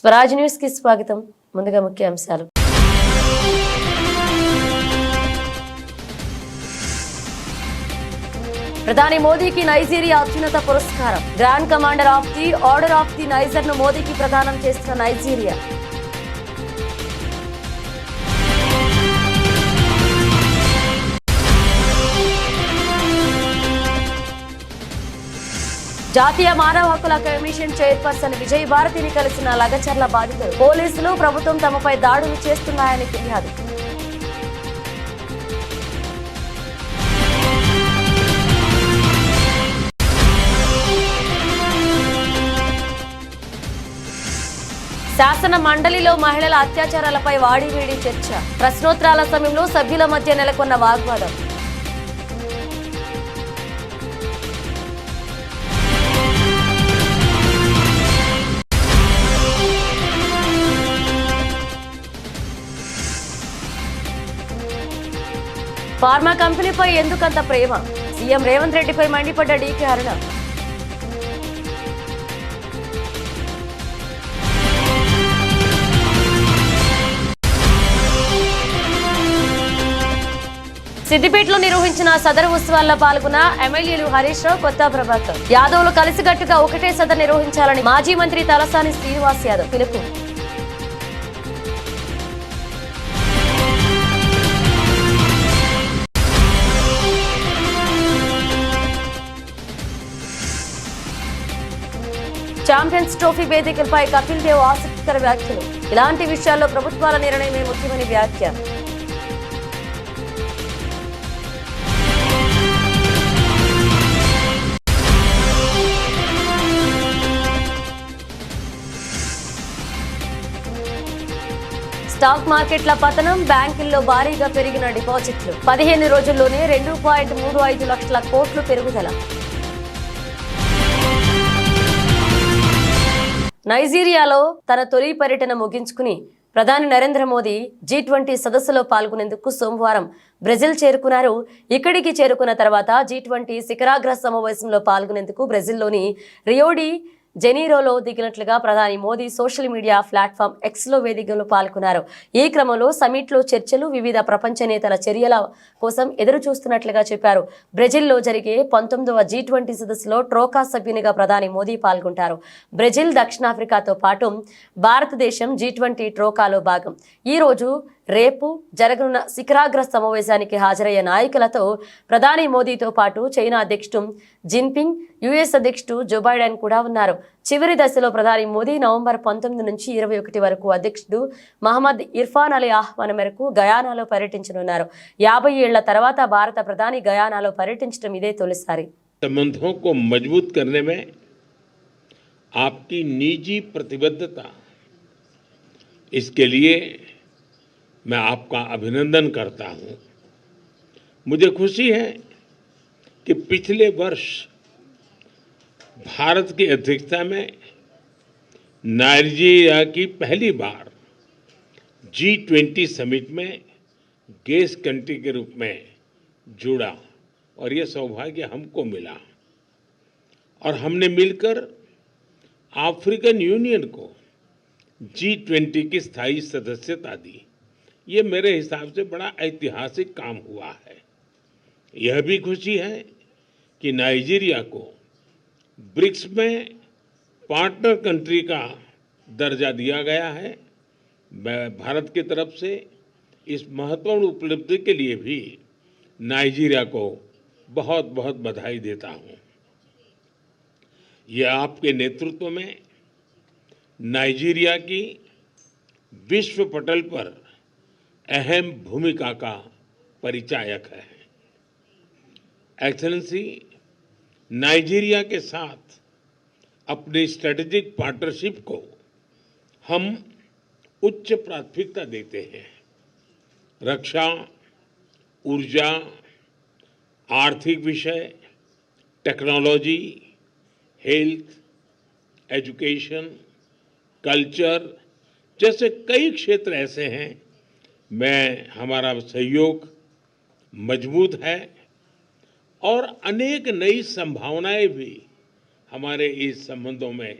Swaraj news కి స్వాగతం. ముందుగా ముఖ్యాంశాలు. ప్రధాని మోదీకి నైజీరియా అత్యున్నత పురస్కారం. Grand commander of the order of the niger ను మోదీకి ప్రదానం చేస్తున్న నైజీరియా. జాతీయ మానవ హక్కుల కమిషన్ చైర్పర్సన్ విజయ్ భారతిని కలిసిన లగచర్ల బాధితులు. పోలీసులు ప్రభుత్వం తమపై దాడులు చేస్తున్నాయని ఫిర్యాదు. శాసన మండలిలో మహిళల అత్యాచారాలపై వాడివేడి చర్చ. ప్రశ్నోత్తరాల సమయంలో సభ్యుల మధ్య నెలకొన్న వాగ్వాదం. ఫార్మా కంపెనీపై ఎందుకంత ప్రేమ? సీఎం రేవంత్ రెడ్డిపై మండిపడ్డ డీకే అరుణ. సిద్దిపేటలో నిర్వహించిన సదరు ఉత్సవాల్లో పాల్గొన్న ఎమ్మెల్యేలు హరీష్ రావు, కొత్త ప్రభాకర్ యాదవ్లు కలిసికట్టుగా ఒకటే సదరు నిర్వహించాలని మాజీ మంత్రి తలసాని శ్రీనివాస్ యాదవ్ పిలుపు. ఛాంపియన్స్ ట్రోఫీ వేదికలపై కపిల్ దేవ్ ఆసక్తికర వ్యాఖ్యలు. ఇలాంటి విషయాల్లో ప్రభుత్వాల నిర్ణయమే ముఖ్యమని వ్యాఖ్య. స్టాక్ మార్కెట్ల పతనం, బ్యాంకుల్లో భారీగా పెరిగిన డిపాజిట్లు. 15 రోజుల్లోనే 2.35 లక్షల కోట్లు పెరుగుదల. నైజీరియాలో తన తొలి పర్యటన ముగించుకుని ప్రధాని నరేంద్ర మోదీ G20 సదస్సులో పాల్గొనేందుకు సోమవారం బ్రెజిల్ చేరుకున్నారు. ఇక్కడికి చేరుకున్న తర్వాత G20 శిఖరాగ్ర సమావేశంలో పాల్గొనేందుకు బ్రెజిల్లోని రియో డి జెనీరోలో దిగినట్లుగా ప్రధాని మోదీ సోషల్ మీడియా ప్లాట్ఫామ్ ఎక్స్లో వేదికలో పాల్గొన్నారు. ఈ క్రమంలో సమిట్లో చర్చలు, వివిధ ప్రపంచ నేతల చర్యల కోసం ఎదురు చూస్తున్నట్లుగా చెప్పారు. బ్రెజిల్లో జరిగే 19వ G20 సదస్సులో ట్రోకా సభ్యునిగా ప్రధాని మోదీ పాల్గొంటారు. బ్రెజిల్, దక్షిణాఫ్రికాతో పాటు భారతదేశం G20 ట్రోకాలో భాగం. ఈ రోజు రేపు జరగనున్న శిఖరాగ్ర సమావేశానికి హాజరయ్యే నాయకులతో ప్రధాని మోదీతో పాటు చైనా అధ్యక్షుడు జిన్పింగ్, యుఎస్ అధ్యక్షుడు జో బైడెన్ కూడా ఉన్నారు. చివరి దశలో ప్రధాని మోదీ నవంబర్ 19 నుంచి 21 వరకు అధ్యక్షుడు మహమ్మద్ ఇర్ఫాన్ అలీ ఆహ్వానం మేరకు గయానాలో పర్యటించనున్నారు. 50 ఏళ్ల తర్వాత భారత ప్రధాని గయానాలో పర్యటించడం ఇదే తొలిసారి. संबंधों को मजबूत करने में आपकी निजी प्रतिबद्धता, इसके लिए मैं आपका अभिनंदन करता हूं। मुझे खुशी है कि पिछले वर्ष भारत की अध्यक्षता में नाइजीरिया की पहली बार G20 समिट में गेस्ट कंट्री के रूप में जुड़ा और ये सौभाग्य हमको मिला और हमने मिलकर अफ्रीकन यूनियन को G20 की स्थायी सदस्यता दी। ये मेरे हिसाब से बड़ा ऐतिहासिक काम हुआ है। यह भी खुशी है कि नाइजीरिया को ब्रिक्स में पार्टनर कंट्री का दर्जा दिया गया है। मैं भारत की तरफ से इस महत्वपूर्ण उपलब्धि के लिए भी नाइजीरिया को बहुत बहुत बधाई देता हूँ। यह आपके नेतृत्व में नाइजीरिया की विश्व पटल पर अहम भूमिका का परिचायक है। एक्सेलेंसी, नाइजीरिया के साथ अपनी स्ट्रेटेजिक पार्टनरशिप को हम उच्च प्राथमिकता देते हैं। रक्षा, ऊर्जा, आर्थिक विषय, टेक्नोलॉजी, हेल्थ, एजुकेशन, कल्चर जैसे कई क्षेत्र ऐसे हैं में हमारा सहयोग मजबूत है और अनेक नई संभावनाएं भी हमारे इस संबंधों में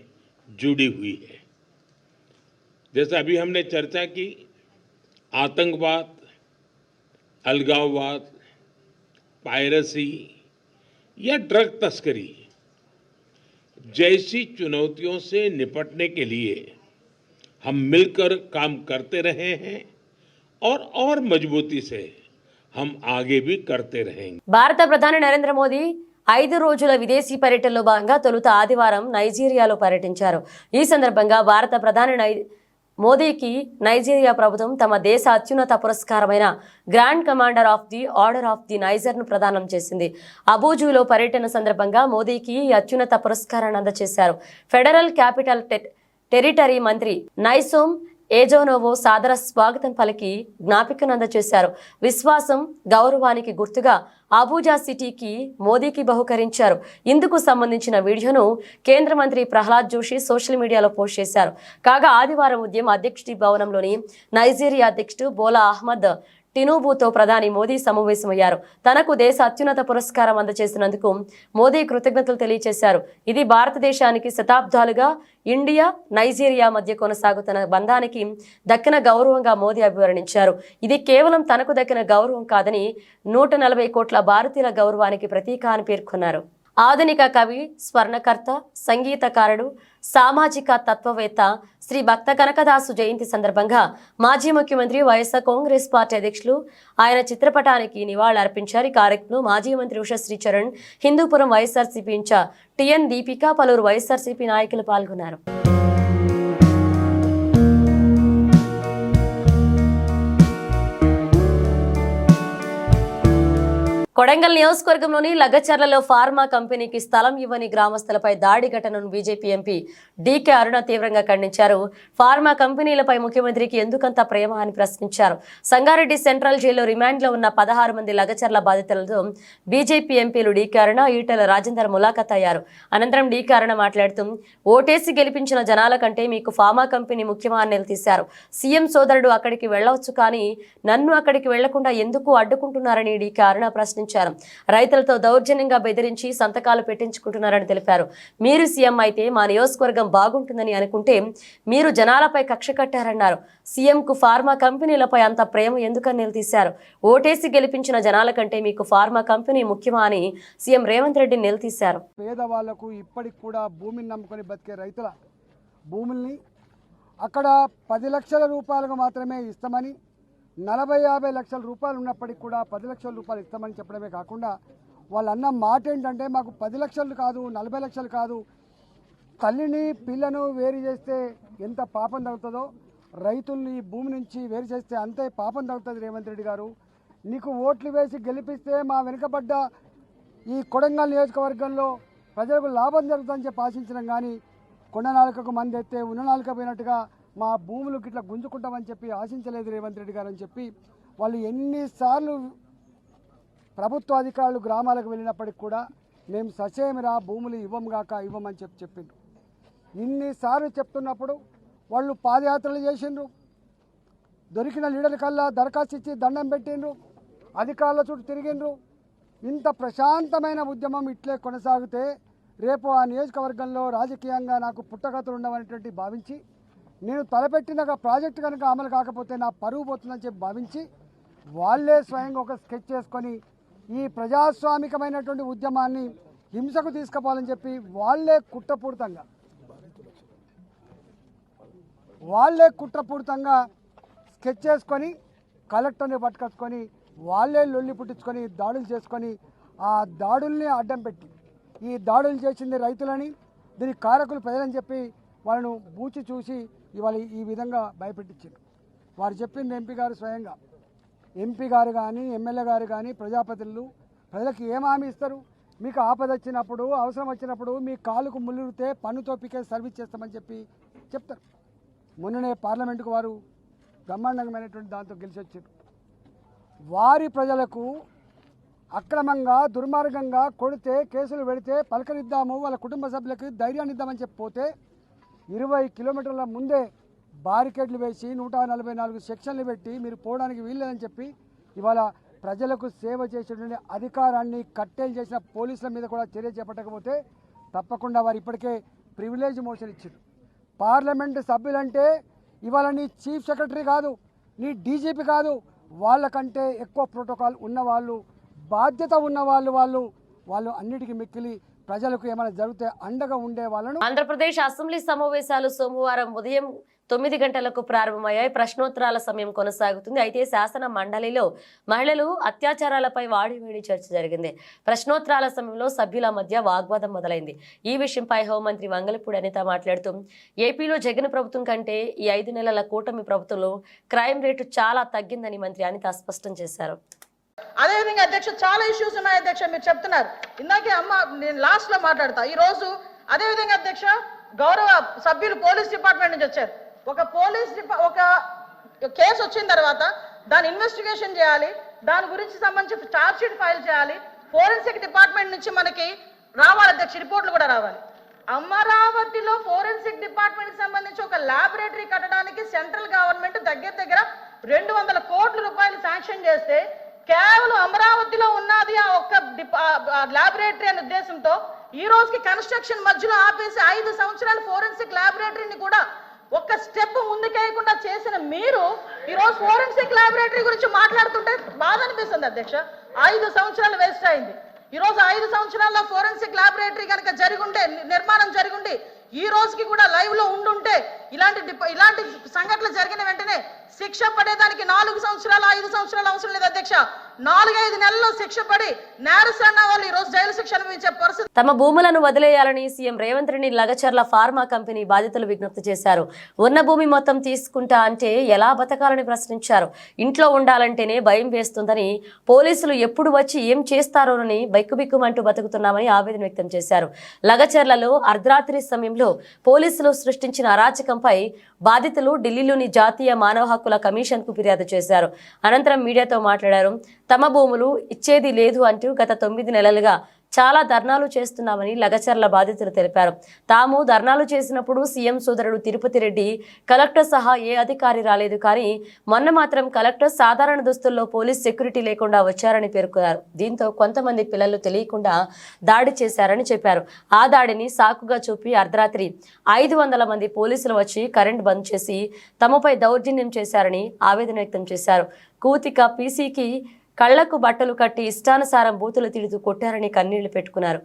जुड़ी हुई है। जैसे अभी हमने चर्चा की, आतंकवाद, अलगाववाद, पायरेसी या ड्रग तस्करी जैसी चुनौतियों से निपटने के लिए हम मिलकर काम करते रहे हैं और मजबूती से हम आगे भी करते रहेंगे। భారత ప్రధాని నరేంద్ర మోదీ 5 రోజుల విదేశీ పర్యటనలో భాగంగా తొలుత ఆదివారం నైజీరియాలో పర్యటించారు. ఈ సందర్భంగా భారత ప్రధాని మోదీకి నైజీరియా ప్రభుత్వం తమ దేశ అత్యున్నత పురస్కారమైన grand commander of the order of the నైజర్ను ప్రదానం చేసింది. అబూజులో పర్యటన సందర్భంగా మోదీకి ఈ అత్యున్నత పురస్కారాన్ని అందజేశారు. ఫెడరల్ క్యాపిటల్ టెరిటరీ మంత్రి నైసోమ్ ఏజోనోవో సాదర స్వాగతం పలికి జ్ఞాపికను అందజేశారు. విశ్వాసం, గౌరవానికి గుర్తుగా అబూజా సిటీకి మోదీకి బహుకరించారు. ఇందుకు సంబంధించిన వీడియోను కేంద్ర మంత్రి ప్రహ్లాద్ జోషి సోషల్ మీడియాలో పోస్ట్ చేశారు. కాగా ఆదివారం ఉదయం అధ్యక్షుడి భవనంలోని నైజీరియా అధ్యక్షుడు బోలా అహ్మద్ టినూబుతో ప్రధాని మోదీ సమావేశమయ్యారు. తనకు దేశ అత్యున్నత పురస్కారం అందజేసినందుకు మోదీ కృతజ్ఞతలు తెలియజేశారు. ఇది భారతదేశానికి శతాబ్దాలుగా ఇండియా, నైజీరియా మధ్య కొనసాగుతున్న బంధానికి దక్కిన గౌరవంగా మోదీ అభివర్ణించారు. ఇది కేవలం తనకు దక్కిన గౌరవం కాదని 140 కోట్ల భారతీయుల గౌరవానికి ప్రతీక అని పేర్కొన్నారు. ఆధునిక కవి, స్వర్ణకర్త, సంగీతకారుడు, సామాజిక తత్వవేత్త శ్రీ భక్త కనకదాసు జయంతి సందర్భంగా మాజీ ముఖ్యమంత్రి వైఎస్ఆర్ కాంగ్రెస్ పార్టీ అధ్యక్షులు ఆయన చిత్రపటానికి నివాళులర్పించారు. ఈ కార్యక్రమంలో మాజీ మంత్రి ఉషశ్రీ చరణ్, హిందూపురం వైఎస్ఆర్సీపీ ఇన్ఛార్జ్ టిఎన్ దీపిక, పలువురు వైఎస్ఆర్సీపీ నాయకులు పాల్గొన్నారు. కొడంగల్ నియోజకవర్గంలోని లగచర్లలో ఫార్మా కంపెనీకి స్థలం ఇవ్వని గ్రామస్తులపై దాడి ఘటనను బీజేపీ ఎంపీ డీకే అరుణ తీవ్రంగా ఖండించారు. ఫార్మా కంపెనీలపై ముఖ్యమంత్రికి ఎందుకంత ప్రేమ అని ప్రశ్నించారు. సంగారెడ్డి సెంట్రల్ జైల్లో రిమాండ్లో ఉన్న 16 మంది లగచర్ల బాధితులతో బీజేపీ ఎంపీలు డీకే అరుణ, ఈటెల రాజేందర్ ములాఖాత్ అయ్యారు. అనంతరం డీకే అరుణ మాట్లాడుతూ ఓటేసి గెలిపించిన జనాల కంటే మీకు ఫార్మా కంపెనీ ముఖ్యమా అని నిలదీశారు. సీఎం సోదరుడు అక్కడికి వెళ్లవచ్చు కానీ నన్ను అక్కడికి వెళ్లకుండా ఎందుకు అడ్డుకుంటున్నారని డీకే అరుణ ప్రశ్నించారు. రైతులతో దౌర్జన్యంగా బెదిరించి సంతకాలు పెట్టించుకుంటున్నారని తెలిపారు. మీరు సీఎం అయితే మా నియోజకవర్గం బాగుంటుందని అనుకుంటే మీరు జనాలపై కక్ష కట్టారన్నారు. సీఎంకు ఫార్మా కంపెనీలపై అంత ప్రేమ ఎందుకని నిలదీశారు. ఓటేసి గెలిపించిన జనాల కంటే మీకు ఫార్మా కంపెనీ ముఖ్యమా అని సీఎం రేవంత్ రెడ్డి నిలదీశారు. పేదవాళ్లకు ఇప్పటికి కూడా భూమిని నమ్ముకొని బతికే రైతుల భూముల్ని అక్కడ 10 లక్షల రూపాయలకు మాత్రమే ఇస్తామని, 40-50 లక్షల రూపాయలు ఉన్నప్పటికీ కూడా 10 లక్షల రూపాయలు ఇస్తామని చెప్పడమే కాకుండా వాళ్ళు అన్న మాట ఏంటంటే మాకు 10 లక్షలు కాదు, 40 లక్షలు కాదు, తల్లిని పిల్లను వేరు చేస్తే ఎంత పాపం తగ్గుతుందో రైతుల్ని భూమి నుంచి వేరు చేస్తే అంతే పాపం తగ్గుతుంది. రేవంత్ రెడ్డి గారు, నీకు ఓట్లు వేసి గెలిపిస్తే మా వెనుకబడ్డ ఈ కొడంగల్ నియోజకవర్గంలో ప్రజలకు లాభం జరుగుతుందని చెప్పి ఆశించడం కానీ కొండ నాలుకకు మంది ఎత్తే ఉన్న నాలుక పోయినట్టుగా మా భూములు గిట్లా గుంజుకుంటామని చెప్పి ఆశించలేదు రేవంత్ రెడ్డి గారు అని చెప్పి వాళ్ళు ఎన్నిసార్లు ప్రభుత్వ అధికారులు గ్రామాలకు వెళ్ళినప్పటికి కూడా మేము ససేమిరా భూములు ఇవ్వమని చెప్పిండ్రు. ఇన్నిసార్లు చెప్తున్నప్పుడు వాళ్ళు పాదయాత్రలు చేసిండ్రు, దొరికిన లీడర్ కల్లా దరఖాస్తు ఇచ్చి దండం పెట్టిండ్రు, అధికారుల చుట్టూ తిరిగిండ్రు. ఇంత ప్రశాంతమైన ఉద్యమం ఇట్లే కొనసాగితే రేపు ఆ నియోజకవర్గంలో రాజకీయంగా నాకు పుట్టగతులు ఉండవనేటువంటి భావించి, నేను తలపెట్టిన ప్రాజెక్టు కనుక అమలు కాకపోతే నా పరువు పోతుందని చెప్పి భావించి వాళ్ళే స్వయంగా ఒక స్కెచ్ చేసుకొని ఈ ప్రజాస్వామికమైనటువంటి ఉద్యమాన్ని హింసకు తీసుకుపోవాలని చెప్పి వాళ్ళే కుట్రపూరితంగా స్కెచ్ చేసుకొని కలెక్టర్ని పట్టుకొచ్చుకొని వాళ్ళే లొల్లి పుట్టించుకొని దాడులు చేసుకొని ఆ దాడుల్ని అడ్డం పెట్టి ఈ దాడులు చేసింది రైతులని, దీనికి కారకులు ప్రజలని చెప్పి వాళ్ళను బూచి చూసి ఇవాళ ఈ విధంగా భయపెట్టించారు. వారు చెప్పింది స్వయంగా ఎంపీ గారు కానీ ఎమ్మెల్యే గారు కానీ ప్రజాప్రతినిధులు ప్రజలకు ఏం హామీ ఇస్తారు? మీకు ఆపద వచ్చినప్పుడు, అవసరం వచ్చినప్పుడు మీ కాలుకు ముళ్ళురితే పన్నుతో పీకే సర్వీస్ చేస్తామని చెప్పి చెప్తారు. మొన్ననే పార్లమెంటుకు వారు బ్రహ్మాండంగామైనటువంటి దాంతో గెలిచి వచ్చారు. వారి ప్రజలకు అక్రమంగా దుర్మార్గంగా కొడితే కేసులు పెడితే పలకరిద్దాము, వాళ్ళ కుటుంబ సభ్యులకి ధైర్యాన్ని ఇద్దామని చెప్పిపోతే 20 కిలోమీటర్ల ముందే బారికేడ్లు వేసి 144 సెక్షన్లు పెట్టి మీరు పోవడానికి వీల్లేదని చెప్పి ఇవాళ ప్రజలకు సేవ చేసేటువంటి అధికారాన్ని కట్టేలు చేసిన పోలీసుల మీద కూడా చర్య చేపట్టకపోతే తప్పకుండా వారు ఇప్పటికే ప్రివిలేజ్ మోషన్ ఇచ్చారు. పార్లమెంటు సభ్యులంటే ఇవాళ నీ చీఫ్ సెక్రటరీ కాదు, నీ డీజీపీ కాదు, వాళ్ళకంటే ఎక్కువ ప్రోటోకాల్ ఉన్నవాళ్ళు, బాధ్యత ఉన్నవాళ్ళు, వాళ్ళు అన్నిటికీ మిక్కిలి ప్రజలకు ఏమైనా జరిగితే అండగా ఉండే వాళ్ళను. ఆంధ్రప్రదేశ్ అసెంబ్లీ సమావేశాలు సోమవారం ఉదయం 9 గంటలకు ప్రారంభమయ్యాయి. ప్రశ్నోత్తరాల సమయం కొనసాగుతుంది. అయితే శాసన మండలిలో మహిళలు అత్యాచారాలపై వాడివేడి చర్చ జరిగింది. ప్రశ్నోత్తరాల సమయంలో సభ్యుల మధ్య వాగ్వాదం మొదలైంది. ఈ విషయంపై హోంమంత్రి వంగలపూడి అనిత మాట్లాడుతూ ఏపీలో జగన్ ప్రభుత్వం కంటే ఈ 5 నెలల కూటమి ప్రభుత్వంలో క్రైమ్ రేటు చాలా తగ్గిందని మంత్రి అనిత స్పష్టం చేశారు. అదేవిధంగా అధ్యక్ష చాలా ఇష్యూస్ ఉన్నాయి అధ్యక్ష, మీరు చెప్తున్నారు ఇందాకే అమ్మ, నేను లాస్ట్ లో మాట్లాడతా. ఈ రోజు అదేవిధంగా అధ్యక్ష గౌరవ సభ్యులు పోలీస్ డిపార్ట్మెంట్ నుంచి వచ్చారు. ఒక కేసు వచ్చిన తర్వాత దాని ఇన్వెస్టిగేషన్ చేయాలి, దాని గురించి సంబంధించి ఛార్జ్ షీట్ ఫైల్ చేయాలి, ఫోరెన్సిక్ డిపార్ట్మెంట్ నుంచి మనకి రావాలి అధ్యక్ష, రిపోర్ట్లు కూడా రావాలి. అమరావతిలో ఫోరెన్సిక్ డిపార్ట్మెంట్ సంబంధించి ఒక ల్యాబొరేటరీ కట్టడానికి సెంట్రల్ గవర్నమెంట్ దగ్గర 200 కోట్ల రూపాయలు శాంక్షన్ చేస్తే కేవలం అమరావతిలో ఉన్నది ఆ ఒక్క ల్యాబొరేటరీ అనే ఉద్దేశంతో ఈ రోజుకి కన్స్ట్రక్షన్ మధ్యలో ఆపేసి 5 సంవత్సరాల ఫోరెన్సిక్ ల్యాబొరేటరీని కూడా ఒక్క స్టెప్ ముందుకేయకుండా చేసిన మీరు ఈ రోజు ఫోరెన్సిక్ ల్యాబొరేటరీ గురించి మాట్లాడుతుంటే బాధ అనిపిస్తుంది అధ్యక్ష. 5 సంవత్సరాలు వేస్ట్ అయింది. ఈ రోజు 5 సంవత్సరాల్లో ఫోరెన్సిక్ ల్యాబొరేటరీ కనుక జరిగుంటే, నిర్మాణం జరిగుండి ఈ రోజుకి కూడా లైవ్ లో ఉండుంటే ఇలాంటి సంఘటనలు జరిగిన వెంటనే శిక్ష పడేదానికి 4 సంవత్సరాలు 5 సంవత్సరాలు అవసరం లేదు అధ్యక్ష. 4-5 నెలల్లో శిక్ష పడి నేరస్తున్న వాళ్ళు ఈ రోజు జైలు శిక్ష అనుభవించే పరిస్థితి. తమ భూములను వదిలేయాలని CM Revanth Reddy Lagacharla pharma company బాధితులు విజ్ఞప్తి చేశారు. ఉన్న భూమి మొత్తం తీసుకుంటా అంటే ఎలా బతకాలని ప్రశ్నించారు. ఇంట్లో ఉండాలంటేనే భయం వేస్తుందని, పోలీసులు ఎప్పుడు వచ్చి ఏం చేస్తారోనని బైక్కుబిక్కుమంటూ బతుకుతున్నామని ఆవేదన వ్యక్తం చేశారు. లగచర్లలో అర్ధరాత్రి సమయంలో పోలీసులు సృష్టించిన అరాచకంపై బాధితులు ఢిల్లీలోని జాతీయ మానవ హక్కుల కమిషన్ కు ఫిర్యాదు చేశారు. అనంతరం మీడియాతో మాట్లాడారు. తమ భూములు ఇచ్చేది లేదు అంటూ గత 9 నెలలుగా చాలా ధర్నాలు చేస్తున్నామని లగచర్ల బాధితులు తెలిపారు. తాము ధర్నాలు చేసినప్పుడు సీఎం సోదరుడు తిరుపతి రెడ్డి, కలెక్టర్ సహా ఏ అధికారి రాలేదు, కానీ మొన్న మాత్రం కలెక్టర్ సాధారణ దుస్తుల్లో పోలీస్ సెక్యూరిటీ లేకుండా వచ్చారని పేర్కొన్నారు. దీంతో కొంతమంది పిల్లలు తెలియకుండా దాడి చేశారని చెప్పారు. ఆ దాడిని సాకుగా చూపి అర్ధరాత్రి 500 మంది పోలీసులు వచ్చి కరెంట్ బంద్ చేసి తమపై దౌర్జన్యం చేశారని ఆవేదన వ్యక్తం చేశారు. కూతిక పీసీకి కళ్లకు బట్టలు కట్టి ఇష్టానుసారం బూతులు తిడుతూ కొట్టారని కన్నీళ్లు పెట్టుకున్నారు.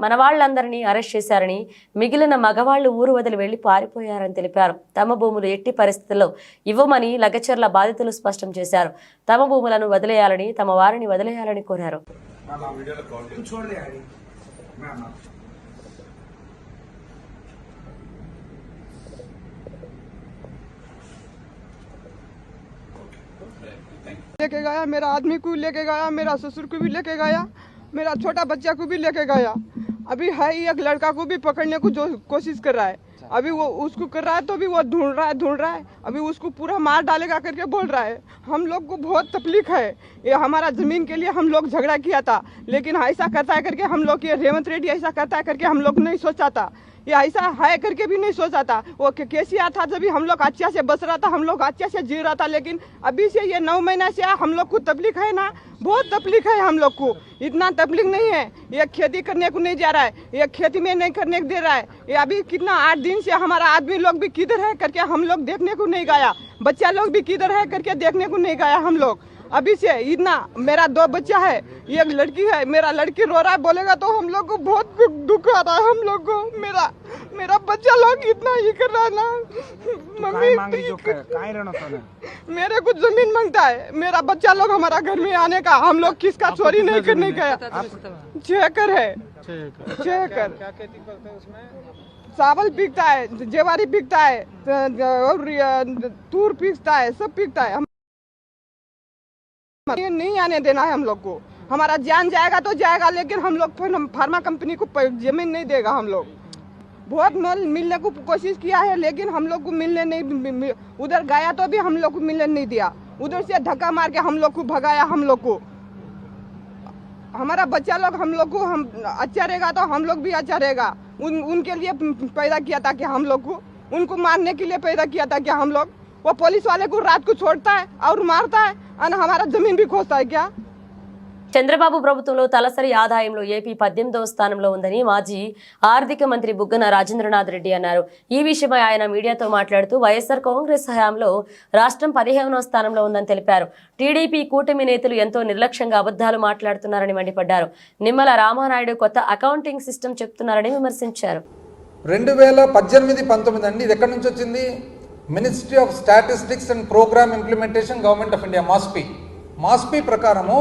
మన వాళ్ళందరినీ అరెస్ట్ చేశారని, మిగిలిన మగవాళ్లు ఊరు వదిలి వెళ్లి పారిపోయారని తెలిపారు. తమ భూములు ఎట్టి పరిస్థితుల్లో ఇవ్వమని లగచర్ల బాధితులు స్పష్టం చేశారు. తమ భూములను వదిలేయాలని, తమ వారిని వదిలేయాలని కోరారు. लेके गया, मेरा आदमी को लेके गया, मेरा ससुर को भी लेके गया, मेरा छोटा बच्चा को भी लेके गया। अभी है एक लड़का को भी पकड़ने को जो कोशिश कर रहा है, अभी वो उसको कर रहा है तो भी वो ढूंढ रहा है, अभी उसको पूरा मार डालेगा करके बोल रहा है। हम लोग को बहुत तकलीफ है, ये हमारा जमीन के लिए हम लोग झगड़ा किया था, लेकिन ऐसा करता है करके हम लोग, ये रेवंत रेड्डी ऐसा करता है करके हम लोग नहीं सोचा था, ये ऐसा है करके भी नहीं सोचा था। वो केसीआर था जब भी हम लोग अच्छा से बस रहा था, हम लोग अच्छा से जी रहा था, लेकिन अभी से ये 9 महीना से हम लोग को तकलीफ है ना, बहुत तकलीफ है हम लोग को। इतना तकलीफ नहीं है, ये खेती करने को नहीं जा रहा है, ये खेती में नहीं करने को दे रहा है। ये अभी कितना 8 दिन से हमारा आदमी लोग भी किधर है करके हम लोग देखने को नहीं गया, बच्चा लोग भी किधर है करके देखने को नहीं गया हम लोग। अभी से इतना, मेरा 2 बच्चा है, एक लड़की है, मेरा लड़की रो रहा है, बोलेगा तो हम लोग को बहुत दुख आ रहा है। हम लोग को मेरा बच्चा लोग इतना ही कर रहा है ना, मम्मी मेरे को जमीन मांगता है, मेरा बच्चा लोग हमारा घर में आने का, हम लोग किसका चोरी नहीं करने गया। 6 एकड़ है, 6 एकड़। क्या खेती करते हैं उसमें? चावल बिकता है, जेवारी बिकता है, और तूर बिकता है, सब बिकता है। नहीं आने देना है हम लोग को, हमारा जान जाएगा तो जाएगा, लेकिन हम लोग फार्मा कंपनी को जमीन नहीं देगा। हम लोग बहुत मिलने को कोशिश किया है, लेकिन हम लोग को मिलने नहीं, उधर गया तो भी हम लोग को मिलने नहीं दिया, उधर से धक्का मार के हम लोग को भगाया। हम लोग को, हमारा बच्चा लोग हम लोग को, हम अच्छा रहेगा तो हम लोग भी अच्छा रहेगा। उनके लिए पैदा किया था कि हम लोग को, उनको मारने के लिए पैदा किया था कि हम लोग, वो पुलिस वाले को रात को छोड़ता है और मारता है और हमारा जमीन भी खोजता है क्या। చంద్రబాబు ప్రభుత్వంలో తలసరి ఆదాయంలో ఏపీ 18వ స్థానంలో ఉందని మాజీ ఆర్థిక మంత్రి బుగ్గన రాజేంద్రనాథ్ రెడ్డి అన్నారు. ఈ విషయమై ఆయన మీడియాతో మాట్లాడుతూ వైఎస్ఆర్ కాంగ్రెస్ హయాంలో రాష్ట్రం 15వ స్థానంలో ఉందని తెలిపారు. టీడీపీ కూటమి నేతలు ఎంతో నిర్లక్ష్యంగా అబద్ధాలు మాట్లాడుతున్నారని మండిపడ్డారు. నిమ్మల రామానాయుడు కొత్త అకౌంటింగ్ సిస్టమ్ చెప్తున్నారని విమర్శించారు. 2018-19 అండి, ఇది ఎక్కడి నుంచి వచ్చింది? Ministry of statistics and programme implementation, government of India, మాస్పీ ప్రకారము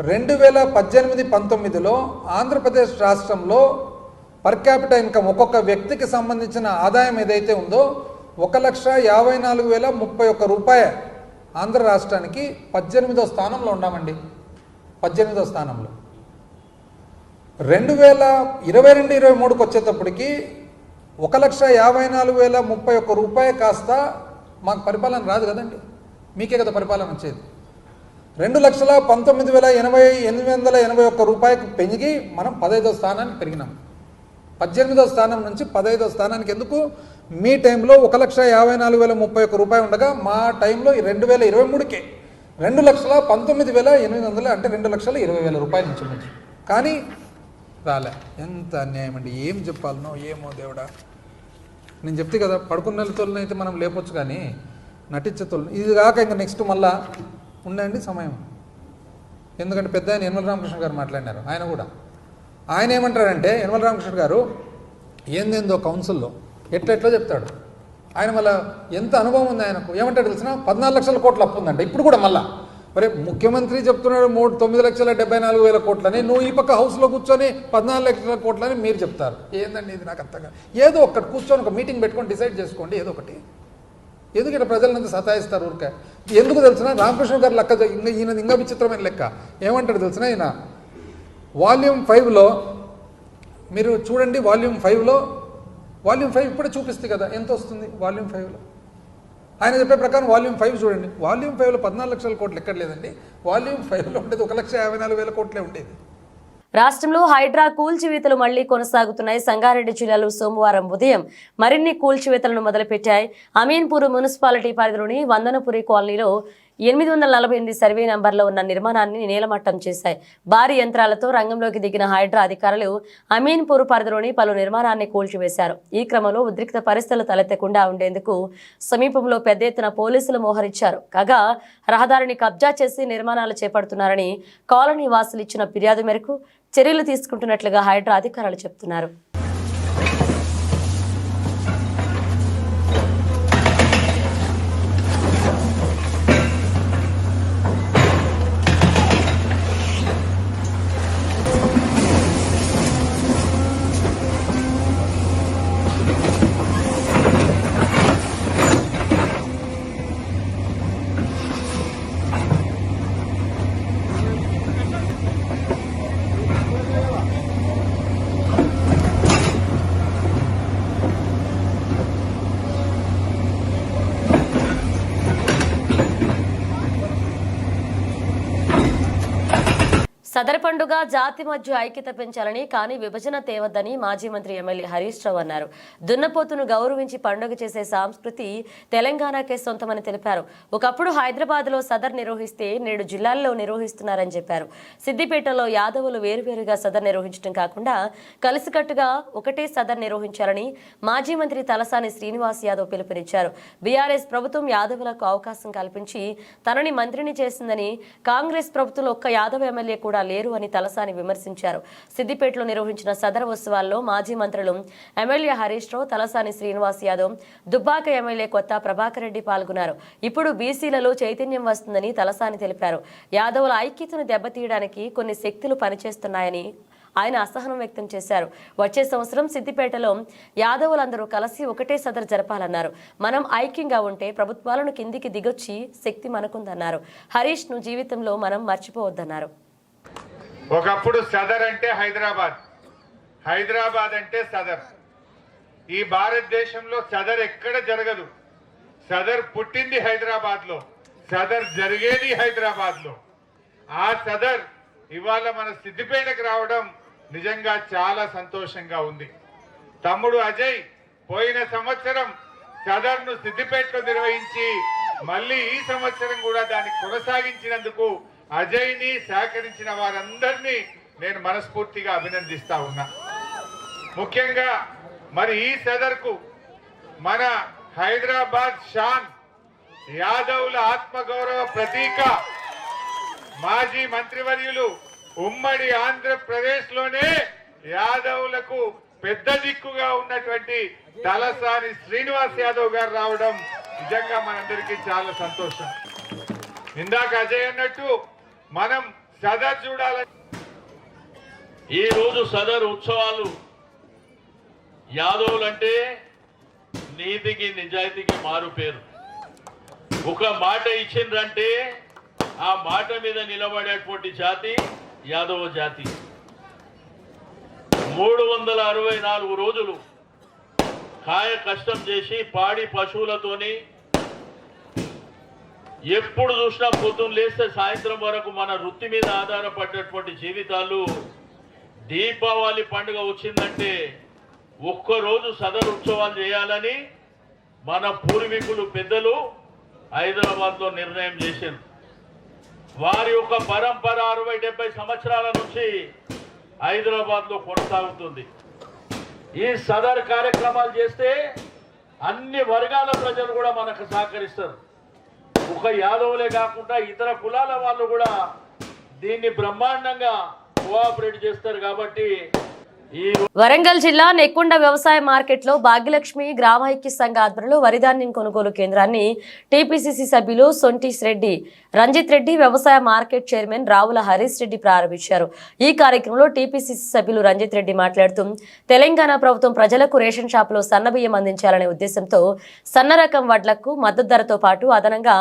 2018-19లో ఆంధ్రప్రదేశ్ రాష్ట్రంలో పర్ క్యాపిటల్ ఇన్కమ్ ఒక్కొక్క వ్యక్తికి సంబంధించిన ఆదాయం ఏదైతే ఉందో 1,54,031 రూపాయలు ఆంధ్ర రాష్ట్రానికి 18వ స్థానంలో ఉన్నామండి. 18వ స్థానంలో 2022-23కి వచ్చేటప్పటికి 1,54,031 రూపాయలు కాస్త మాకు పరిపాలన రాదు కదండి, మీకే కదా పరిపాలన వచ్చేది. 2,19,881 రూపాయలకు పెరిగి మనం 15వ స్థానానికి పెరిగినాం. 18వ స్థానం నుంచి 15వ స్థానానికి ఎందుకు? మీ టైంలో 1,54,031 రూపాయలు ఉండగా మా టైంలో 2023కే 2,19,800 అంటే 2,20,000 రూపాయల నుంచి ఉంది. కానీ రాలే. ఎంత అన్యాయం అండి, ఏం చెప్పాలనో ఏమో దేవుడా. నేను చెప్తే కదా, పడుకున్న తోలను అయితే మనం లేపొచ్చు కానీ నటించే తోలను ఇది కాక ఇంకా నెక్స్ట్ మళ్ళా ఉండండి సమయం. ఎందుకంటే పెద్ద ఆయన యనమల రామకృష్ణ గారు మాట్లాడినారు. ఆయన ఏమంటారంటే, యనమల రామకృష్ణ గారు ఏందేందో కౌన్సిల్లో ఎట్లా చెప్తాడు. ఆయన మళ్ళీ ఎంత అనుభవం ఉంది ఆయనకు. ఏమంటాడు తెలిసిన? 14 లక్షల కోట్ల అప్పు ఉందంట ఇప్పుడు కూడా. మళ్ళీ మరి ముఖ్యమంత్రి చెప్తున్నాడు 9,74,000 కోట్లని, నువ్వు ఈ పక్క హౌస్లో కూర్చొని 14 లక్షల కోట్లని మీరు చెప్తారు. ఏందండి ఇది? నాకు అర్థంగా. ఏదో ఒక్కటి కూర్చొని ఒక మీటింగ్ పెట్టుకొని డిసైడ్ చేసుకోండి ఏదో ఒకటి. ఎందుకు ఇట్లా ప్రజలంతా సతాయిస్తారు ఊరికే? ఎందుకు తెలిసిన? రామకృష్ణ గారు లెక్క ఈయన ఇంకా విచిత్రమైన లెక్క. ఏమంటాడు తెలిసిన? ఈయన వాల్యూమ్ 5లో మీరు చూడండి. వాల్యూమ్ 5 ఇప్పుడే చూపిస్తుంది కదా ఎంత వస్తుంది వాల్యూమ్ 5లో. ఆయన చెప్పే ప్రకారం వాల్యూమ్ 5 చూడండి. వాల్యూమ్ 5లో 14 లక్షల కోట్లు ఎక్కడ లేదండి. వాల్యూమ్ 5లో ఉండేది 1,54,000 కోట్లే ఉండేది. రాష్ట్రంలో హైడ్రా కూల్చివేతలు మళ్లీ కొనసాగుతున్నాయి. సంగారెడ్డి జిల్లాలో సోమవారం ఉదయం మరిన్ని కూల్చివేతలను మొదలుపెట్టాయి. అమీన్పూర్ మున్సిపాలిటీ పరిధిలోని వందనపురి కాలనీలో 848 సర్వే నంబర్లో ఉన్న నిర్మాణాన్ని నేలమట్టం చేశాయి. భారీ యంత్రాలతో రంగంలోకి దిగిన హైడ్రా అధికారులు అమీన్పూర్ పరిధిలోని పలు నిర్మాణాన్ని కూల్చివేశారు. ఈ క్రమంలో ఉద్రిక్త పరిస్థితులు తలెత్తకుండా ఉండేందుకు సమీపంలో పెద్ద ఎత్తున పోలీసులు మోహరించారు. కాగా రహదారిని కబ్జా చేసి నిర్మాణాలు చేపడుతున్నారని కాలనీ వాసులు ఇచ్చిన ఫిర్యాదు మేరకు చర్యలు తీసుకుంటున్నట్లుగా హైడ్రా అధికారులు చెబుతున్నారు. సదర్ పండుగ జాతి మధ్య ఐక్యత పెంచాలని, కానీ విభజన తేవద్దని మాజీ మంత్రి ఎమ్మెల్యే హరీష్ రావు అన్నారు. దున్నపోతును గౌరవించి పండుగ చేసే సంస్కృతి తెలంగాణకే సొంతమని తెలిపారు. ఒకప్పుడు హైదరాబాద్లో సదర్ నిర్వహిస్తే నేడు జిల్లాల్లో నిర్వహిస్తున్నారని చెప్పారు. సిద్దిపేటలో యాదవులు వేరువేరుగా సదర్ నిర్వహించడం కాకుండా కలిసికట్టుగా ఒకటే సదర్ నిర్వహించాలని మాజీ మంత్రి తలసాని శ్రీనివాస్ యాదవ్ పిలుపునిచ్చారు. బీఆర్ఎస్ ప్రభుత్వం యాదవులకు అవకాశం కల్పించి తనని మంత్రిని చేసిందని, కాంగ్రెస్ ప్రభుత్వంలో ఒక్క యాదవ్ ఎమ్మెల్యే కూడా లేరు అని తలసాని విమర్శించారు. సిద్దిపేటలో నిర్వహించిన సదర్ ఉత్సవాల్లో మాజీ మంత్రులు ఎమ్మెల్యే హరీష్ రావు, తలసాని శ్రీనివాస్ యాదవ్, దుబ్బాక ఎమ్మెల్యే కొత్త ప్రభాకర్ రెడ్డి పాల్గొన్నారు. ఇప్పుడు బీసీలలో చైతన్యం వస్తుందని తలసాని తెలిపారు. యాదవుల ఐక్యతను దెబ్బతీయడానికి కొన్ని శక్తులు పనిచేస్తున్నాయని ఆయన అసహనం వ్యక్తం చేశారు. వచ్చే సంవత్సరం సిద్దిపేటలో యాదవులందరూ కలిసి ఒకటే సదర్ జరపాలన్నారు. మనం ఐక్యంగా ఉంటే ప్రభుత్వాలను కిందికి దిగొచ్చి శక్తి మనకుందన్నారు. హరీష్ ను జీవితంలో మనం మర్చిపోవద్దన్నారు. ఒకప్పుడు సదర్ అంటే హైదరాబాద్, హైదరాబాద్ అంటే సదర్. ఈ భారతదేశంలో సదర్ ఎక్కడ జరగదు. సదర్ పుట్టింది హైదరాబాద్ లో, సదర్ జరిగేది హైదరాబాద్ లో. ఆ సదర్ ఇవాళ మన సిద్దిపేటకు రావడం నిజంగా చాలా సంతోషంగా ఉంది. తమ్ముడు అజయ్ పోయిన సంవత్సరం సదర్ ను సిద్దిపేటలో నిర్వహించి మళ్ళీ ఈ సంవత్సరం కూడా దాన్ని కొనసాగించినందుకు అజయ్ని సహకరించిన వారందరినీ నేను మనస్ఫూర్తిగా అభినందిస్తా ఉన్నా. ముఖ్యంగా మరి ఈ సదర్కు మన హైదరాబాద్ షాన్ యాదవ్ల ఆత్మగౌరవ ప్రతీక మాజీ మంత్రివర్యులు ఉమ్మడి ఆంధ్రప్రదేశ్ లోనే యాదవ్లకు పెద్ద దిక్కుగా ఉన్నటువంటి తలసాని శ్రీనివాస్ యాదవ్ గారు రావడం నిజంగా మనందరికీ చాలా సంతోషం. ఇందాక అజయ్ అన్నట్టు మనం సదర్ చూడాలని ఈ రోజు సదర్ ఉత్సవాలు యాదవులంటే నీతికి నిజాయితీకి మారు పేరు. ఒక మాట ఇచ్చిండ్రంటే ఆ మాట మీద నిలబడేటువంటి జాతి యాదవ జాతి. 364 రోజులు కాయ కష్టం చేసి పాడి పశువులతోని ఎప్పుడు చూసినా పొద్దున్న లేస్తే సాయంత్రం వరకు మన వృత్తి మీద ఆధారపడేటువంటి జీవితాలు. దీపావళి పండుగ వచ్చిందంటే ఒక్కరోజు సదర్ ఉత్సవాలు చేయాలని మన పూర్వీకులు పెద్దలు హైదరాబాద్లో నిర్ణయం చేశారు. వారి యొక్క పరంపర 60-70 సంవత్సరాల నుంచి హైదరాబాద్లో కొనసాగుతుంది. ఈ సదర్ కార్యక్రమాలు చేస్తే అన్ని వర్గాల ప్రజలు కూడా మనకు సహకరిస్తారు. ఒక యాదవులే కాకుండా ఇతర కులాల వాళ్ళు కూడా దీన్ని బ్రహ్మాండంగా కోఆపరేట్ చేస్తారు. కాబట్టి వరంగల్ జిల్లా నెక్కొండ వ్యవసాయ మార్కెట్లో భాగ్యలక్ష్మి గ్రామ ఐక్య సంఘ ఆధ్వర్యంలో వరిధాన్యం కొనుగోలు కేంద్రాన్ని టీపీసీసీ సభ్యులు సొంటీస్ రెడ్డి, రంజిత్ రెడ్డి, వ్యవసాయ మార్కెట్ చైర్మన్ రావుల హరీష్ రెడ్డి ప్రారంభించారు. ఈ కార్యక్రమంలో టీపీసీసీ సభ్యులు రంజిత్ రెడ్డి మాట్లాడుతూ తెలంగాణ ప్రభుత్వం ప్రజలకు రేషన్ షాపులో సన్నబియ్యం అందించాలనే ఉద్దేశంతో సన్న రకం వడ్లకు మద్దతు ధరతో పాటు అదనంగా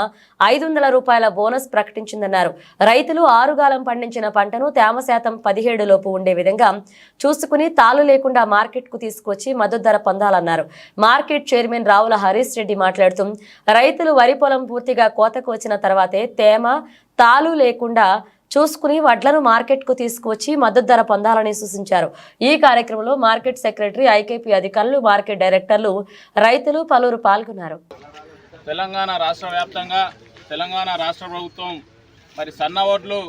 500 రూపాయల బోనస్ ప్రకటించిందన్నారు. రైతులు ఆరుగాలం పండించిన పంటను తేమ శాతం 17 లోపు ఉండే విధంగా చూసుకుని తాలు లేకుండా మార్కెట్ కు తీసుకొచ్చి మద్దతు ధర పొందాలన్నారు. మార్కెట్ చైర్మన్ రావుల హరీష్ రెడ్డి మాట్లాడుతూ రైతులు వరి పొలం పూర్తిగా కోతకు వచ్చిన తర్వాతే తేమ తాలు లేకుండా చూసుకుని వడ్లను మార్కెట్ కు తీసుకువచ్చి మద్దతు ధర పొందాలని సూచించారు. ఈ కార్యక్రమంలో మార్కెట్ సెక్రటరీ, ఐకేపీ అధికారులు, మార్కెట్ డైరెక్టర్లు, రైతులు పలువురు పాల్గొన్నారు. తెలంగాణ రాష్ట్ర వ్యాప్తంగా తెలంగాణ రాష్ట్ర ప్రభుత్వం మరి సన్న వడ్లు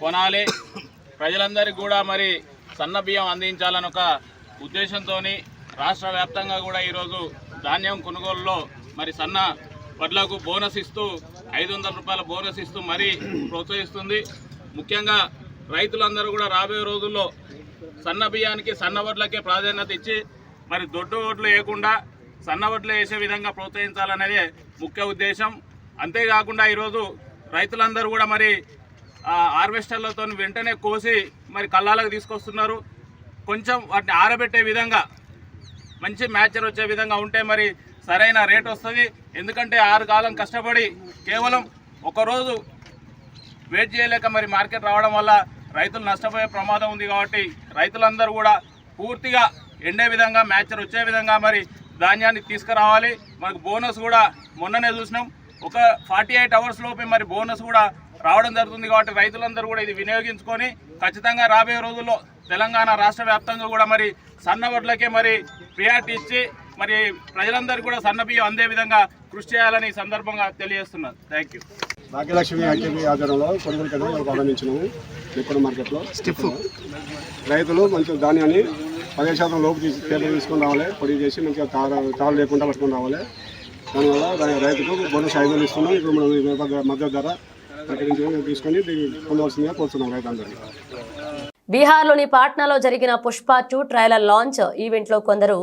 కొనాలి, ప్రజలందరికీ కూడా మరి సన్న బియ్యం అందించాలని ఒక ఉద్దేశంతో రాష్ట్ర వ్యాప్తంగా కూడా ఈరోజు ధాన్యం కొనుగోలులో మరి సన్న వడ్లకు బోనస్ ఇస్తూ 500 రూపాయల బోనస్ ఇస్తూ మరీ ప్రోత్సహిస్తుంది. ముఖ్యంగా రైతులందరూ కూడా రాబోయే రోజుల్లో సన్న బియ్యానికి సన్న వడ్లకే ప్రాధాన్యత ఇచ్చి మరి దొడ్డు వడ్లు వేయకుండా సన్న వడ్లు వేసే విధంగా ప్రోత్సహించాలనేదే ముఖ్య ఉద్దేశం. అంతేకాకుండా ఈరోజు రైతులందరూ కూడా మరి హార్వెస్టర్లతో వెంటనే కోసి మరి కళ్ళాలకు తీసుకొస్తున్నారు. కొంచెం వాటిని ఆరబెట్టే విధంగా మంచి మ్యాచర్ వచ్చే విధంగా ఉంటే మరి సరైన రేట్ వస్తుంది. ఎందుకంటే 6 కాలం కష్టపడి కేవలం ఒకరోజు వెయిట్ చేయలేక మరి మార్కెట్ రావడం వల్ల రైతులు నష్టపోయే ప్రమాదం ఉంది. కాబట్టి రైతులందరూ కూడా పూర్తిగా ఎండే విధంగా మ్యాచర్ వచ్చే విధంగా మరి ధాన్యాన్ని తీసుకురావాలి. మనకు బోనస్ కూడా మొన్ననే చూసినాం, ఒక 48 అవర్స్ లోపే మరి బోనస్ కూడా రావడం జరుగుతుంది. కాబట్టి రైతులందరూ కూడా ఇది వినియోగించుకొని ఖచ్చితంగా రాబోయే రోజుల్లో తెలంగాణ రాష్ట్ర వ్యాప్తంగా కూడా మరి సన్న వడ్లకే మరి ప్రియారిటీ ఇచ్చి మరి ప్రజలందరూ కూడా సన్న బియ్యం అందే విధంగా కృషి చేయాలని ఈ సందర్భంగా తెలియజేస్తున్నారు. Thank you. భాగ్యలక్ష్మి ఐకేపీ ఆధ్వర్యంలో కొనుగోలు కేంద్రం ప్రారంభించినాము. నెక్కొండ మార్కెట్లో రైతులు మంచి ధాన్యాన్ని 15% లోపు తీసుకొని రావాలి, పొడి చేసి మంచిగా తాళు లేకుండా పట్టుకొని రావాలి. దానివల్ల రైతుకు బోనస్ 500 ఇస్తున్నాం. ఇప్పుడు మనం మద్దతు ధర తీసుకొని పొందవలసిందిగా కోరుతున్నాం రైతులందరినీ. బీహార్లోని పాట్నాలో జరిగిన పుష్ప 2 ట్రైలర్ లాంచ్ ఈవెంట్లో కొందరు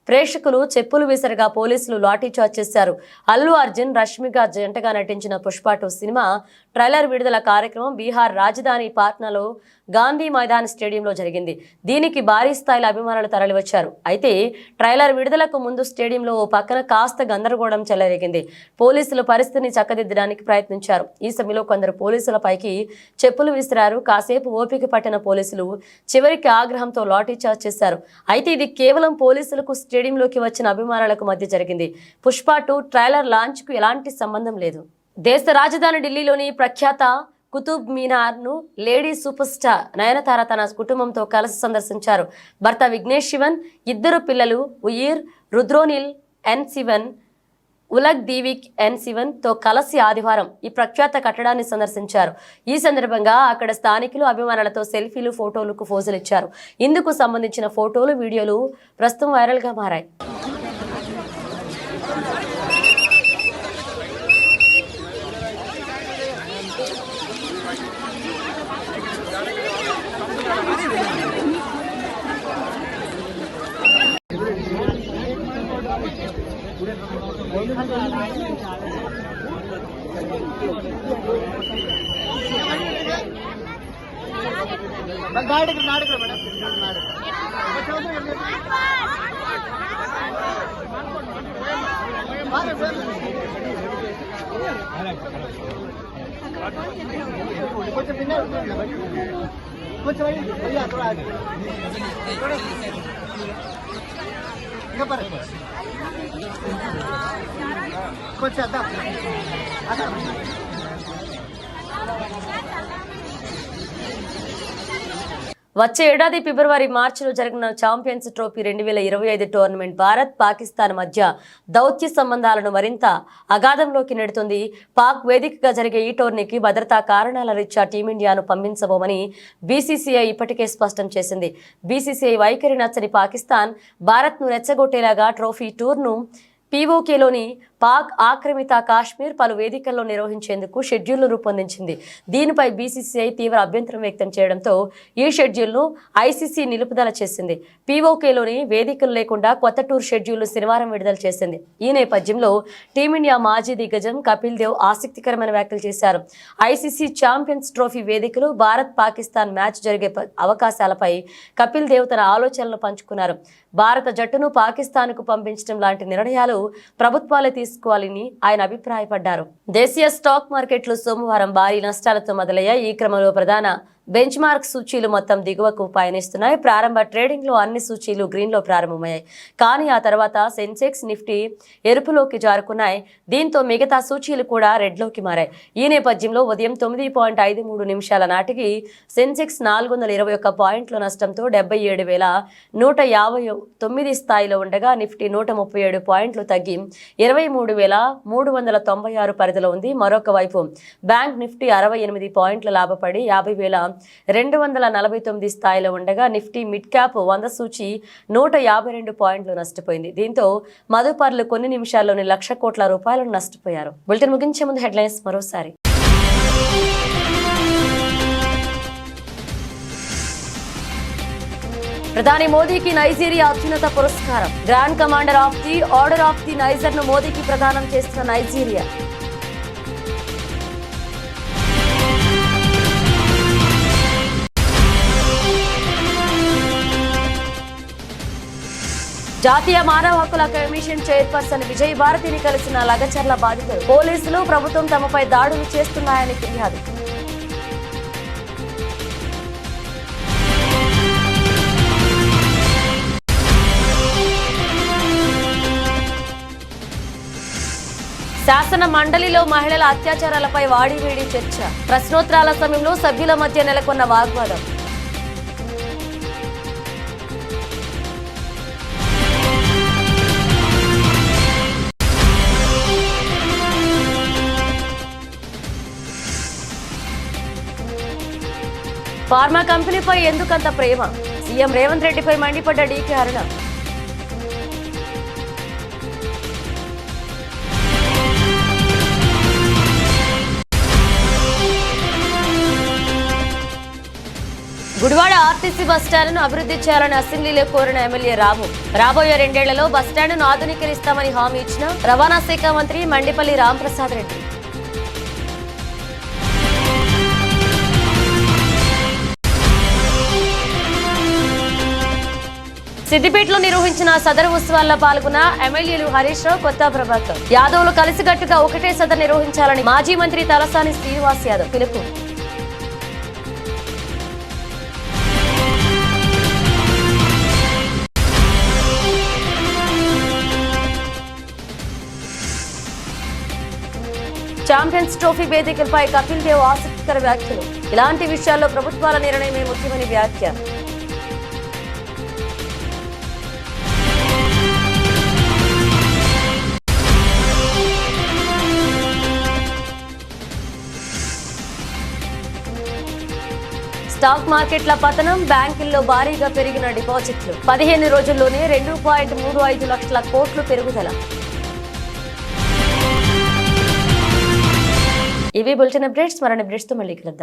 ప్రేక్షకులు చెప్పులు విసరగా పోలీసులు లాఠీచార్జ్ చేశారు. అల్లు అర్జున్, రష్మిక జంటగా నటించిన పుష్ప 2 సినిమా ట్రైలర్ విడుదల కార్యక్రమం బీహార్ రాజధాని పాట్నాలో గాంధీ మైదాన్ స్టేడియంలో జరిగింది. దీనికి భారీ స్థాయిలో అభిమానులు తరలివచ్చారు. అయితే ట్రైలర్ విడుదలకు ముందు స్టేడియంలో ఓ పక్కన కాస్త గందరగోళం చెలరేగింది. పోలీసులు పరిస్థితిని చక్కదిద్దడానికి ప్రయత్నించారు. ఈ సమయంలో కొందరు పోలీసులపైకి చెప్పులు విసిరారు. కాసేపు ఓపిక పట్టిన పోలీసులు చివరికి ఆగ్రహంతో లాఠీచార్జ్ చేశారు. అయితే ఇది కేవలం పోలీసులకు స్టేడియంలోకి వచ్చిన అభిమానులకు మధ్య జరిగింది. పుష్ప 2 ట్రైలర్ లాంచ్ కు ఎలాంటి సంబంధం లేదు. దేశ రాజధాని ఢిల్లీలోని ప్రఖ్యాత కుతుబ్ మీనార్ ను లేడీ సూపర్ స్టార్ నయనతార తన కుటుంబంతో కలిసి సందర్శించారు. భర్త విఘ్నేష్ శివన్, 2 పిల్లలు ఉయిర్, రుద్రోనిల్, N7, ఉలగ్ దీవిక్ N7 తో కలిసి ఆదివారం ఈ ప్రఖ్యాత కట్టడాన్ని సందర్శించారు. ఈ సందర్భంగా అక్కడ స్థానికులు అభిమానులతో సెల్ఫీలు, ఫోటోలకు పోజులు ఇచ్చారు. ఇందుకు సంబంధించిన ఫోటోలు, వీడియోలు ప్రస్తుతం వైరల్ గా మారాయి. వచ్చే ఏడాది ఫిబ్రవరి, మార్చిలో జరిగిన champions trophy 2025 tournament Bharat, Pakistan మధ్య దౌత్య సంబంధాలను మరింత అగాధంలోకి నెడుతుంది. పాక్ వేదికగా జరిగే ఈ టోర్నీకి భద్రతా కారణాల రీత్యా టీమిండియాను పంపించబోమని బీసీసీఐ ఇప్పటికే స్పష్టం చేసింది. బీసీసీఐ వైఖరి నచ్చని పాకిస్తాన్ భారత్ను రెచ్చగొట్టేలాగా ట్రోఫీ టూర్ను పీఓకేలోని పాక్ ఆక్రమిత కాశ్మీర్ పలు వేదికల్లో నిర్వహించేందుకు షెడ్యూల్ను రూపొందించింది. దీనిపై బీసీసీఐ తీవ్ర అభ్యంతరం వ్యక్తం చేయడంతో ఈ షెడ్యూల్ను ఐసీసీ నిలుపుదల చేసింది. పీఓకేలోని వేదికలు లేకుండా కొత్త టూర్ షెడ్యూల్ను శనివారం విడుదల చేసింది. ఈ నేపథ్యంలో టీమిండియా మాజీ దిగ్గజం కపిల్ దేవ్ ఆసక్తికరమైన వ్యాఖ్యలు చేశారు. ఐసీసీ ఛాంపియన్స్ ట్రోఫీ వేదికలు, భారత్ పాకిస్తాన్ మ్యాచ్ జరిగే అవకాశాలపై కపిల్ దేవ్ తన ఆలోచనలు పంచుకున్నారు. భారత జట్టును పాకిస్తాన్కు పంపించడం లాంటి నిర్ణయాలు ప్రభుత్వాలే తీసుకోవాలని ఆయన అభిప్రాయపడ్డారు. దేశీయ స్టాక్ మార్కెట్లు సోమవారం భారీ నష్టాలతో మొదలయ్యాయి. ఈ క్రమంలో ప్రధాన బెంచ్ మార్క్ సూచీలు మొత్తం దిగువకు పయనిస్తున్నాయి. ప్రారంభ ట్రేడింగ్ లో అన్ని సూచీలు గ్రీన్ లో ప్రారంభమయ్యాయి. కానీ ఆ తర్వాత సెన్సెక్స్, నిఫ్టీ ఎరుపులోకి జారుకున్నాయి. దీంతో మిగతా సూచీలు కూడా రెడ్ లోకి మారాయి. ఈ నేపథ్యంలో ఉదయం 9:53 నిమిషాల నాటికి సెన్సెక్స్ 421 పాయింట్ల నష్టంతో 77,159 స్థాయిలో ఉండగా, నిఫ్టీ 137 పాయింట్లు తగ్గి 23,396 పరిధిలో ఉంది. మరొక వైపు బ్యాంక్ నిఫ్టీ 68 పాయింట్ల లాభపడి 50,249 స్థాయిలో ఉండగా, నిఫ్టీ మిడ్ క్యాప్ 100 సూచి 152 పాయింట్లు నష్టపోయింది. దీంతో మదుపర్లు కొన్ని నిమిషాల్లోనే ₹1,00,000 కోట్ల నష్టపోయారు. బులెటిన్ ముగించే ముందు హెడ్లైన్స్ మరోసారి. ప్రధాని మోదీకి నైజీరియా అత్యున్నత పురస్కారం. Grand commander of the order of the niger ను మోదీకి ప్రదానం చేస్తున్న నైజీరియా. జాతీయ మానవ హక్కుల కమిషన్ చైర్పర్సన్ విజయ్ భారతిని కలిసిన లగచర్ల బాధితులు. పోలీసులు, ప్రభుత్వం తమపై దాడులు చేస్తున్నాయని ఫిర్యాదు. శాసన మండలిలో మహిళల అత్యాచారాలపై వాడివేడి చర్చ. ప్రశ్నోత్తరాల సమయంలో సభ్యుల మధ్య నెలకొన్న వాగ్వాదం. ఫార్మా కంపెనీపై ఎందుకంత ప్రేమ? సీఎం రేవంత్ రెడ్డిపై మండిపడ్డ డీకే అరుణ. గుడివాడ ఆర్టీసీ బస్టాండ్ను అభివృద్ధి చేయాలని అసెంబ్లీలో కోరిన ఎమ్మెల్యే రాము. రాబోయే 2 ఏళ్లలో బస్టాండ్ను ఆధునీకరిస్తామని హామీ ఇచ్చిన రవాణా శాఖ మంత్రి మండిపల్లి రాంప్రసాద్ రెడ్డి. సిద్దిపేటలో నిర్వహించిన సదరు ఉత్సవాల్లో పాల్గొన్న ఎమ్మెల్యేలు హరీష్ రావు, కొత్త ప్రభాకర్ యాదవ్లు కలిసికట్టుగా ఒకటే సదరు నిర్వహించాలని మాజీ మంత్రి తలసాని శ్రీనివాస్ యాదవ్ పిలుపు. ఛాంపియన్స్ ట్రోఫీ వేదికలపై కపిల్ దేవ్ ఆసక్తికర వ్యాఖ్యలు. ఇలాంటి విషయాల్లో ప్రభుత్వాల నిర్ణయమే ముఖ్యమని వ్యాఖ్య. స్టాక్ మార్కెట్ల పతనం, బ్యాంకుల్లో భారీగా పెరిగిన డిపాజిట్లు. 15 రోజుల్లోనే 2.35 లక్షల కోట్లు పెరుగుదల. ఇవి బులెటిన్ అప్డేట్స్. మరిన్ని అప్డేట్స్ తో మళ్ళీ కలుద్దాం.